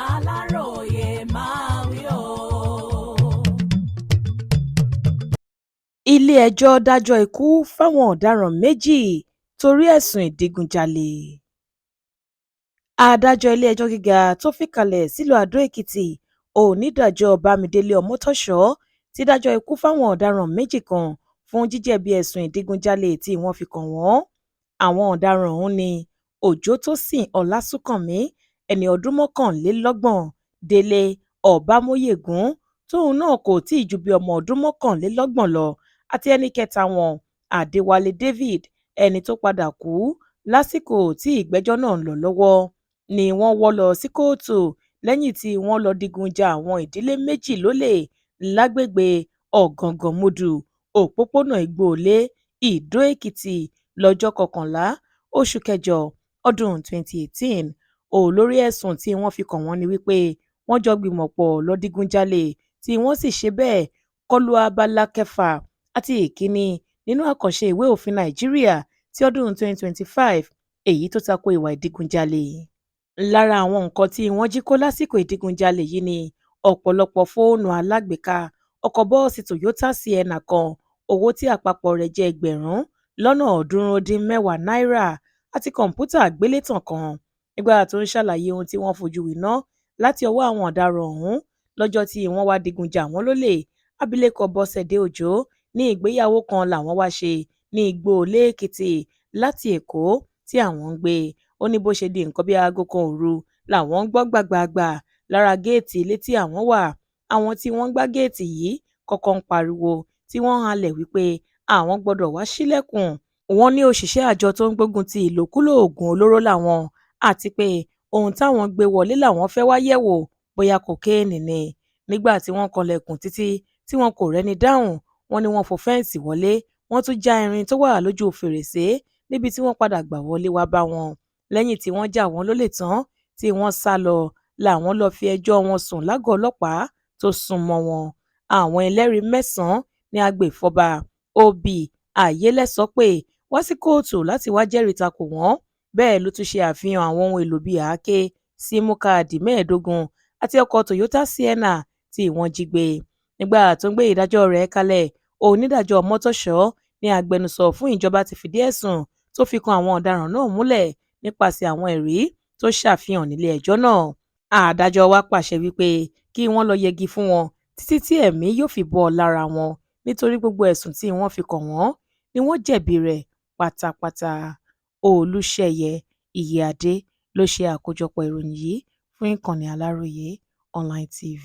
Aláròyé máa wí o. ilé-ẹjọ́ dájọ́ ikú fáwọn ọ̀daràn méjì torí ẹ̀sùn ìdígunjalè. adájọ́ ilé-ẹjọ́ gíga tó fìkàlẹ̀ sílùú àdó-èkìtì onídàájọ́ bámidélé ọmọ́tòṣọ́ ti dájọ́ ikú fáwọn ọ̀daràn méjì kan fún jíjẹ̀bi ẹ̀sùn ìdígunjalè tí wọ́n fi kàn wọ́n. àwọn ọ̀daràn ọ̀hún ni òjòtósìn ọlásùnkànmí ẹni ọdún mọ́kànlélọ́gbọ̀n, délé ọbámóyègùn tóun náà kò tí ì ju bíi ọmọ ọdún mọ́kànlélọ́gbọ̀n lọ àti ẹnì kẹta wọn adéwálé david ẹni tó padà kú lásìkò tí ìgbẹ́jọ́ náà ń lọ lọ́wọ́ ni wọ́n wọ́ lọ sí kóòtù lẹ́yìn tí wọ́n lọ digun ja àwọn ìdílé méjì lólè lágbègbè ọ̀gàngànmùdù òpópónà igbóolé ìdó-èkìtì lọ́jọ́ kọkànlá oṣù kẹjọ ọdún 2018. olórí ẹ̀sùn tí wọ́n fi kàn wọ́n ní wípé wọ́n jọ gbìmọ̀pọ̀ lọ digunjalè tí wọ́n sì ṣe bẹ́ẹ̀ kọlu abala kẹfà àti ìkíní nínú àkànṣe ìwé òfin nàìjíríà ti ọdún 2025 èyí tó tako ìwà ìdígunjalè. lára àwọn nǹkan tí wọ́n jí kó lásìkò ìdígunjalè yìí ni ọ̀pọ̀lọpọ̀ fóònù alágbèéká, ọkọ̀ bọ́ọ̀sì toyota sienna kan owó tí àpapọ̀ rẹ̀ jẹ́ ẹgbẹ̀rún lọ́nà 310 náírà àti kọ̀ǹpútà àgbélétàn kan. nígbà tó ń ṣàlàyé ohun tí wọ́n fojú winá láti ọwọ́ àwọn ọ̀daràn ọ̀hún lọ́jọ́ tí wọ́n wá digun jà wọ́n lólè, abilékọ bọ́sẹ̀dé òjó ní ìgbéyàwó kan làwọn wá ṣe ní igbóolé èkìtì láti èkó tí àwọn ń gbé. ó ní bó ṣe di nǹkan bíi aago kan òru làwọn ń gbọ́ gbàgbàgbà lára géètì ilé tí àwọn wà. àwọn tí wọ́n ń gbá géètì yìí kọ́kọ́ ń pariwo tí wọ́n ń halẹ̀ wípé àwọn gbọ́dọ̀ wá ṣílẹ̀kùn. wọ́n ní òṣìṣẹ́ àjọ tó ń gbógun ti ìlòkulò oògùn olóró làwọn àti pé ohun táwọn gbé wọlé làwọn fẹ́ wá yẹ̀wò bóyá kokéènì ni. nígbà tí wọ́n kanlẹ̀kùn títí tí wọn kò rẹ́ni dáhùn, wọ́n ní wọ́n fò fẹ́ǹsì wọlé, wọ́n tún já irin tó wà lójú fèrèsé níbi tí wọ́n padà gbà wọlé wá bá wọn. lẹ́yìn tí wọ́n já wọn lólè tán tí wọ́n sá lọ làwọn lọ́ọ́ fi ẹjọ́ wọn sùn lágọ̀ọ́ ọlọ́pàá tó súnmọ́ wọn. àwọn ẹlẹ́rìí mẹ́sàn-án ní agbèfọ́ba ob ayélẹ́sọ pé wá sí kóòtù láti wá jẹ́rìí takò wọ́n. bẹ́ẹ̀ ló tún ṣe àfihàn àwọn ohun èlò bíi àáké, símú káàdì 15 àti ọkọ̀ toyota sienna tí wọ́n jí gbé. nígbà tó ń gbé ìdájọ́ rẹ̀ kalẹ̀, onídàájọ́ ọmọ́tòṣọ́ ní agbẹnusọ fún ìjọba ti fìdí ẹ̀sùn tó fi kan àwọn ọ̀daràn náà múlẹ̀ nípasẹ̀ àwọn ẹ̀rí tó ṣàfihàn nílé ẹjọ́ náà. adájọ́ wá pàṣẹ wípé kí wọ́n lọ yẹgi fún wọn títí tí ẹ̀mí yóò fi bọ́ lára wọn nítorí gbogbo ẹ̀sùn tí wọ́n fi kàn wọ́n ni wọ́n jẹ̀bi rẹ̀ pátápátá. olùṣeyẹ ìyíadé ló ṣe àkójọpọ̀ ìròyìn yìí fún ìkànnì aláròye online tv.